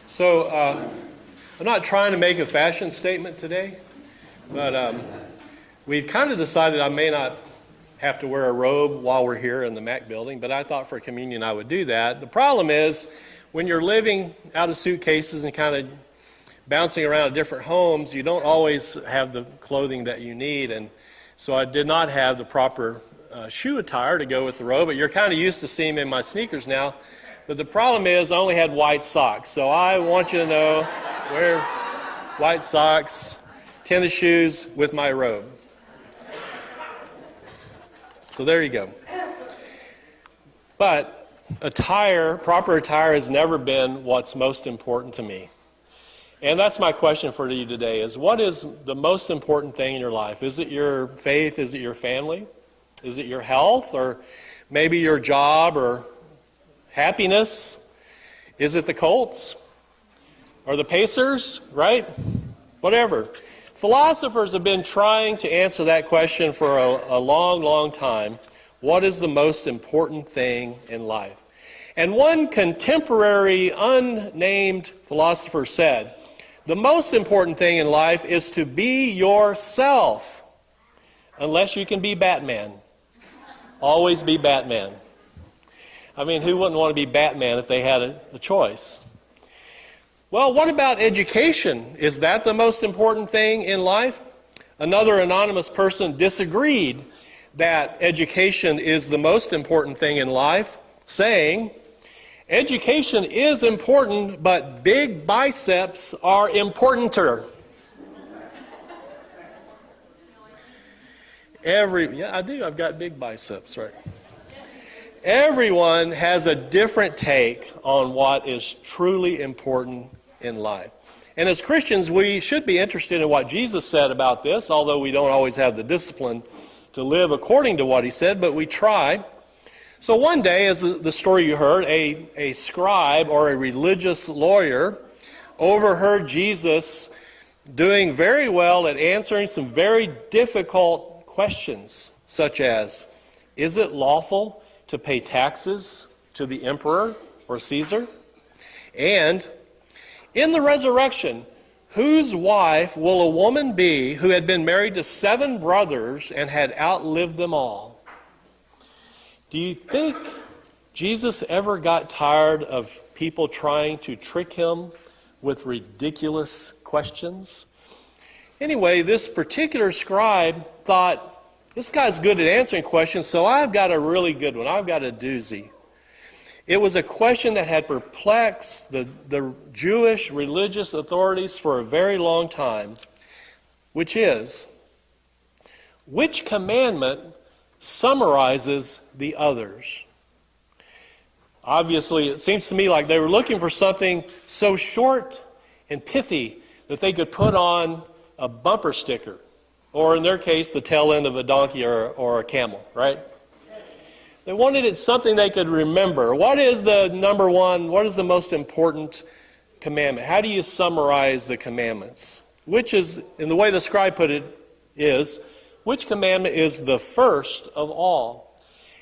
So I'm not trying to make a fashion statement today, but we've kind of decided I may not have to wear a robe while we're here in the Mac building, but I thought for communion I would do that. The problem is when you're living out of suitcases and kind of bouncing around at different homes, you don't always have the clothing that you need, and so I did not have the proper shoe attire to go with the robe, but you're kind of used to seeing me in my sneakers now. But the problem is I only had white socks, so I want you to know, wear white socks, tennis shoes with my robe. So there you go. But proper attire has never been what's most important to me. And that's my question for you today is, what is the most important thing in your life? Is it your faith? Is it your family? Is it your health? Or maybe your job or happiness? Is it the Colts? Or the Pacers? Right? Whatever. Philosophers have been trying to answer that question for a long, long time. What is the most important thing in life? And one contemporary unnamed philosopher said, the most important thing in life is to be yourself, unless you can be Batman. Always be Batman. I mean, who wouldn't want to be Batman if they had a choice? Well, what about education? Is that the most important thing in life? Another anonymous person disagreed that education is the most important thing in life, saying, education is important, but big biceps are importanter. Yeah, I do. I've got big biceps, right? Everyone has a different take on what is truly important in life. And as Christians, we should be interested in what Jesus said about this, although we don't always have the discipline to live according to what he said, but we try. So one day, as the story you heard, a scribe or a religious lawyer overheard Jesus doing very well at answering some very difficult questions, such as, is it lawful to pay taxes to the emperor or Caesar? And in the resurrection, whose wife will a woman be who had been married to 7 brothers and had outlived them all? Do you think Jesus ever got tired of people trying to trick him with ridiculous questions? Anyway, this particular scribe thought, this guy's good at answering questions, so I've got a really good one. I've got a doozy. It was a question that had perplexed the Jewish religious authorities for a very long time, which is, which commandment summarizes the others? Obviously, it seems to me like they were looking for something so short and pithy that they could put on a bumper sticker, or in their case, the tail end of a donkey or a camel, right? They wanted it something they could remember. What is the number one, what is the most important commandment? How do you summarize the commandments? Which is, in the way the scribe put it, is, which commandment is the first of all?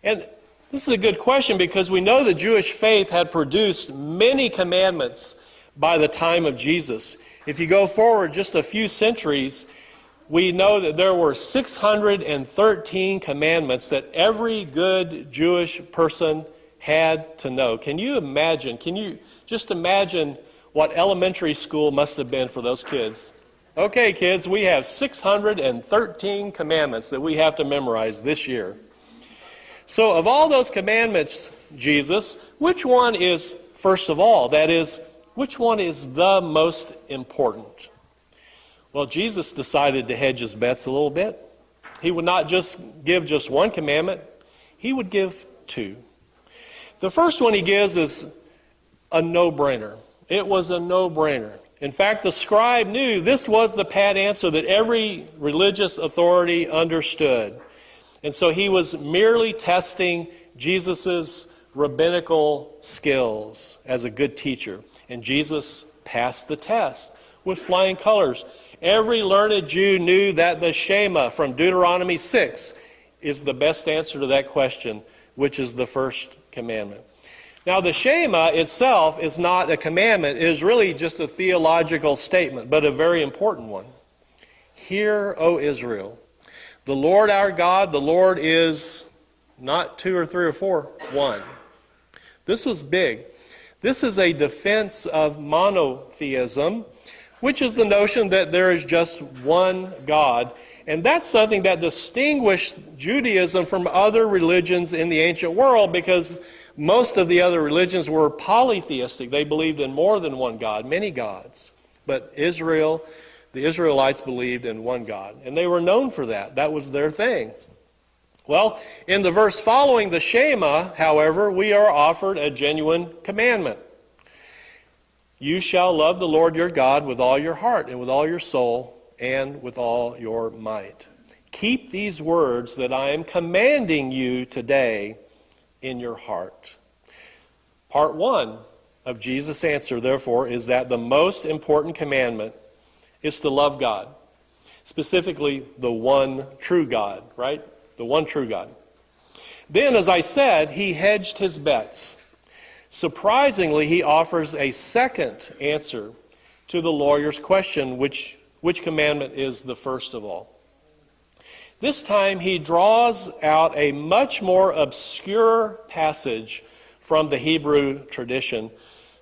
And this is a good question because we know the Jewish faith had produced many commandments by the time of Jesus. If you go forward just a few centuries, we know that there were 613 commandments that every good Jewish person had to know. Can you imagine? Can you just imagine what elementary school must have been for those kids? Okay, kids, we have 613 commandments that we have to memorize this year. So of all those commandments, Jesus, which one is first of all? That is, which one is the most important? Well, Jesus decided to hedge his bets a little bit. He would not just give just one commandment. He would give 2. The first one he gives is a no-brainer. It was a no-brainer. In fact, the scribe knew this was the pat answer that every religious authority understood. And so he was merely testing Jesus' rabbinical skills as a good teacher. And Jesus passed the test with flying colors. Every learned Jew knew that the Shema from Deuteronomy 6 is the best answer to that question, which is the first commandment. Now, the Shema itself is not a commandment. It is really just a theological statement, but a very important one. Hear, O Israel, the Lord our God, the Lord is not two or three or four, one. This was big. This is a defense of monotheism, which is the notion that there is just one God. And that's something that distinguished Judaism from other religions in the ancient world, because most of the other religions were polytheistic. They believed in more than one God, many gods. But Israel, the Israelites believed in one God. And they were known for that. That was their thing. Well, in the verse following the Shema, however, we are offered a genuine commandment. You shall love the Lord your God with all your heart and with all your soul and with all your might. Keep these words that I am commanding you today in your heart. Part one of Jesus' answer, therefore, is that the most important commandment is to love God. Specifically, the one true God, right? The one true God. Then, as I said, he hedged his bets. Surprisingly, he offers a second answer to the lawyer's question, which commandment is the first of all. This time he draws out a much more obscure passage from the Hebrew tradition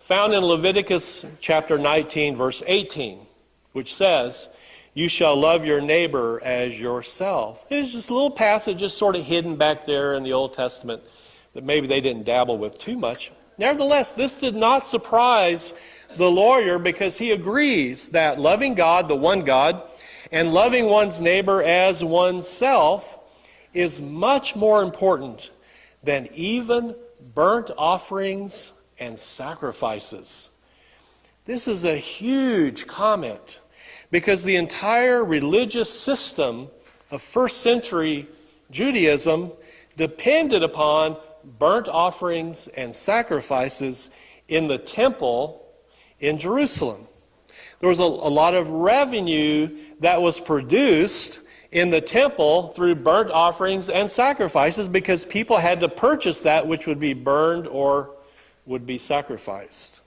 found in Leviticus chapter 19, verse 18, which says, you shall love your neighbor as yourself. It's just a little passage just sort of hidden back there in the Old Testament that maybe they didn't dabble with too much. Nevertheless, this did not surprise the lawyer, because he agrees that loving God, the one God, and loving one's neighbor as oneself is much more important than even burnt offerings and sacrifices. This is a huge comment, because the entire religious system of first century Judaism depended upon burnt offerings and sacrifices in the temple in Jerusalem. There was a lot of revenue that was produced in the temple through burnt offerings and sacrifices, because people had to purchase that which would be burned or would be sacrificed.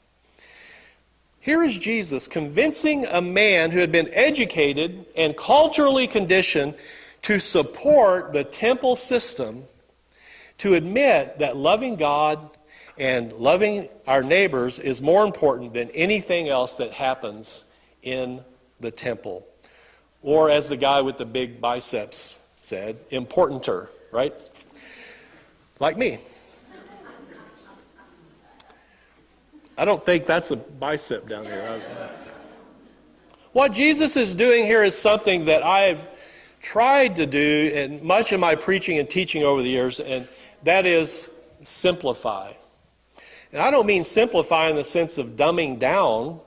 Here is Jesus convincing a man who had been educated and culturally conditioned to support the temple system to admit that loving God and loving our neighbors is more important than anything else that happens in the temple. Or, as the guy with the big biceps said, importanter, right? Like me. I don't think that's a bicep down here. What Jesus is doing here is something that I've tried to do in much of my preaching and teaching over the years, and that is simplify. And I don't mean simplify in the sense of dumbing down.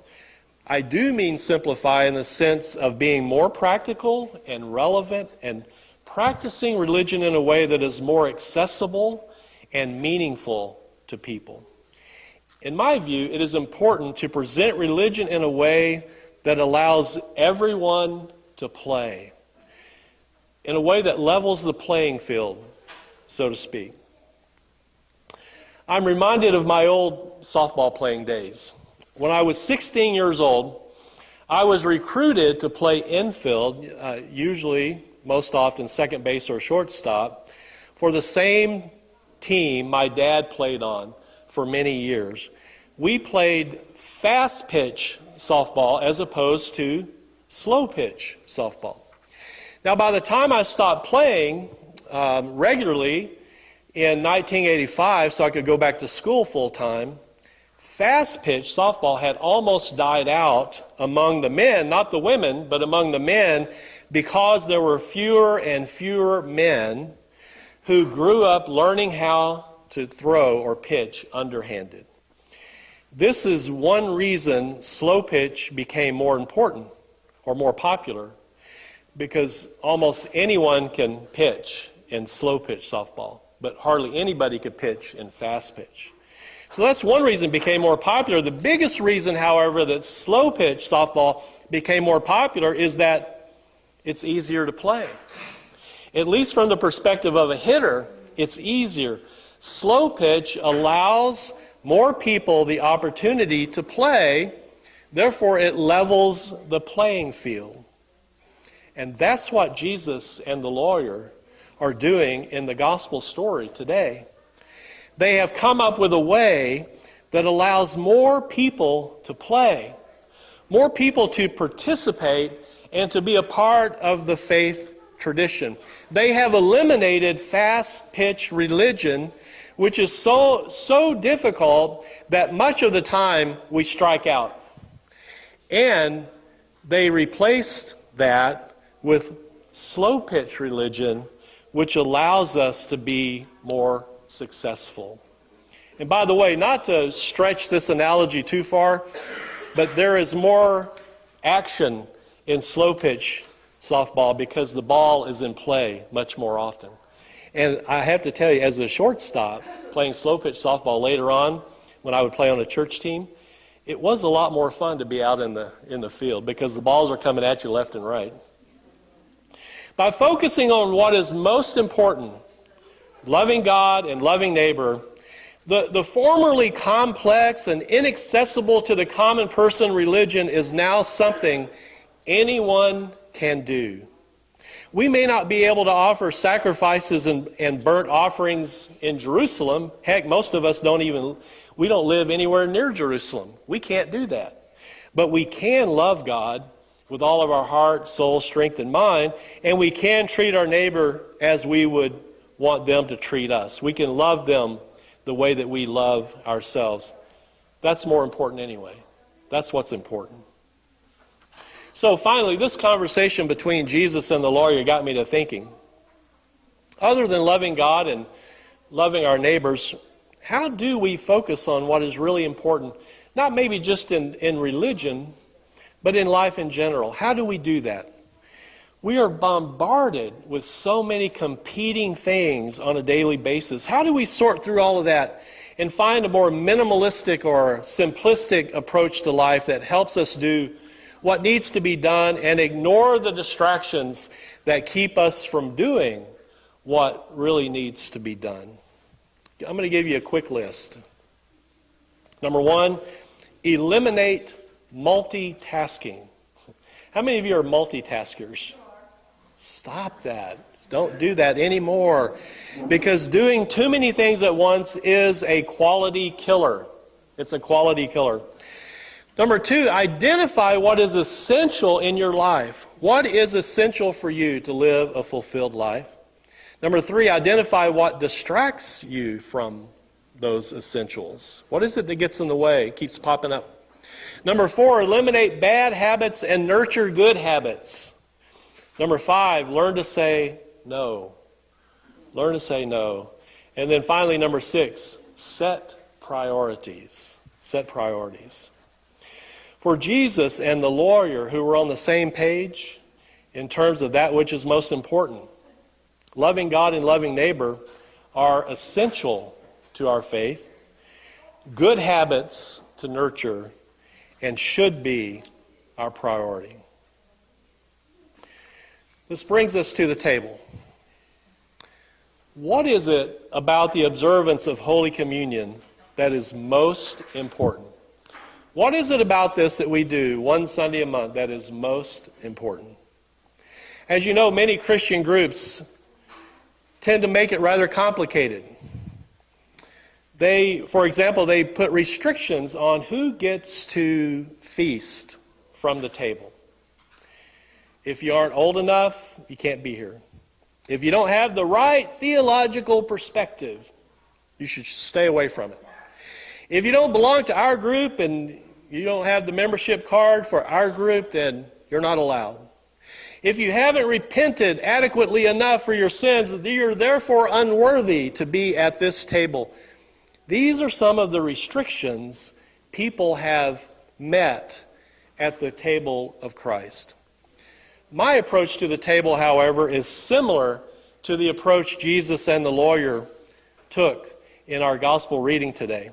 I do mean simplify in the sense of being more practical and relevant and practicing religion in a way that is more accessible and meaningful to people. In my view, it is important to present religion in a way that allows everyone to play, in a way that levels the playing field, so to speak. I'm reminded of my old softball playing days. When I was 16 years old, I was recruited to play infield, usually, most often, second base or shortstop, for the same team my dad played on for many years. We played fast pitch softball as opposed to slow pitch softball. Now, by the time I stopped playing regularly in 1985, so I could go back to school full time, fast pitch softball had almost died out among the men, not the women, but among the men, because there were fewer and fewer men who grew up learning how to throw or pitch underhanded. This is one reason slow pitch became more important or more popular, because almost anyone can pitch in slow pitch softball, but hardly anybody could pitch in fast pitch. So that's one reason it became more popular. The biggest reason, however, that slow pitch softball became more popular is that it's easier to play. At least from the perspective of a hitter, it's easier. Slow pitch allows more people the opportunity to play. Therefore, it levels the playing field. And that's what Jesus and the lawyer are doing in the gospel story today. They have come up with a way that allows more people to play, more people to participate, and to be a part of the faith tradition. They have eliminated fast-pitch religion, which is so difficult that much of the time we strike out. And they replaced that with slow-pitch religion, which allows us to be more successful. And by the way, not to stretch this analogy too far, but there is more action in slow-pitch softball because the ball is in play much more often. And I have to tell you, as a shortstop, playing slow-pitch softball later on, when I would play on a church team, it was a lot more fun to be out in the field because the balls are coming at you left and right. By focusing on what is most important, loving God and loving neighbor, the formerly complex and inaccessible to the common person religion is now something anyone can do. We may not be able to offer sacrifices and burnt offerings in Jerusalem. Heck, most of us we don't live anywhere near Jerusalem. We can't do that. But we can love God with all of our heart, soul, strength, and mind, and we can treat our neighbor as we would want them to treat us. We can love them the way that we love ourselves. That's more important anyway. That's what's important. So finally, this conversation between Jesus and the lawyer got me to thinking, other than loving God and loving our neighbors, how do we focus on what is really important? Not maybe just in religion, but in life in general. How do we do that? We are bombarded with so many competing things on a daily basis. How do we sort through all of that and find a more minimalistic or simplistic approach to life that helps us do what needs to be done and ignore the distractions that keep us from doing what really needs to be done? I'm going to give you a quick list. Number one, eliminate multitasking. How many of you are multitaskers? Stop that. Don't do that anymore. Because doing too many things at once is a quality killer. It's a quality killer. Number two, identify what is essential in your life. What is essential for you to live a fulfilled life? Number three, identify what distracts you from those essentials. What is it that gets in the way, keeps popping up? Number four, eliminate bad habits and nurture good habits. Number five, learn to say no. Learn to say no. And then finally, number six, set priorities. Set priorities. For Jesus and the lawyer who were on the same page in terms of that which is most important, loving God and loving neighbor are essential to our faith, good habits to nurture, and should be our priority. This brings us to the table. What is it about the observance of Holy Communion that is most important? What is it about this that we do one Sunday a month that is most important? As you know, many Christian groups tend to make it rather complicated. For example, they put restrictions on who gets to feast from the table. If you aren't old enough, you can't be here. If you don't have the right theological perspective, you should stay away from it. If you don't belong to our group and you don't have the membership card for our group, then you're not allowed. If you haven't repented adequately enough for your sins, you're therefore unworthy to be at this table. These are some of the restrictions people have met at the table of Christ. My approach to the table, however, is similar to the approach Jesus and the lawyer took in our gospel reading today.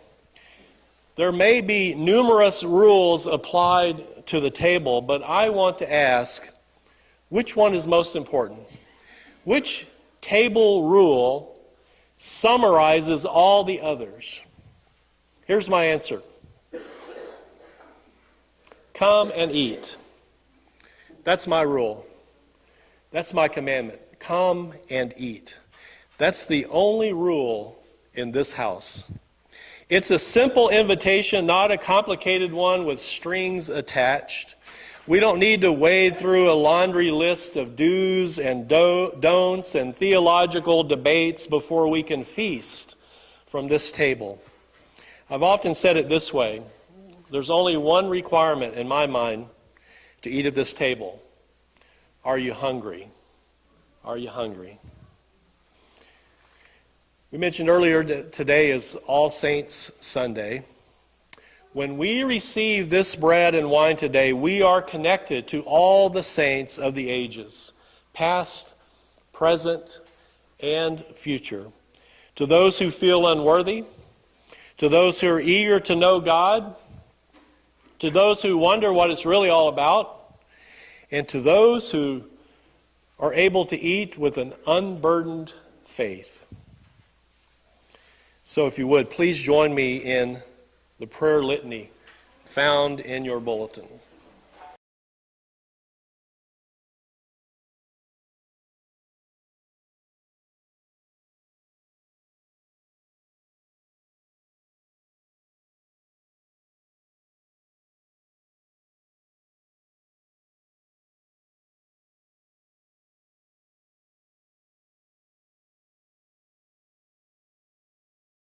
There may be numerous rules applied to the table, but I want to ask, which one is most important? Which table rule summarizes all the others? Here's my answer. Come and eat. That's my rule. That's my commandment. Come and eat. That's the only rule in this house. It's a simple invitation, not a complicated one with strings attached. We don't need to wade through a laundry list of do's and don'ts and theological debates before we can feast from this table. I've often said it this way. There's only one requirement in my mind to eat at this table. Are you hungry? Are you hungry? We mentioned earlier that today is All Saints Sunday. When we receive this bread and wine today, we are connected to all the saints of the ages, past, present, and future. To those who feel unworthy, to those who are eager to know God, to those who wonder what it's really all about, and to those who are able to eat with an unburdened faith. So if you would, please join me in the prayer litany found in your bulletin.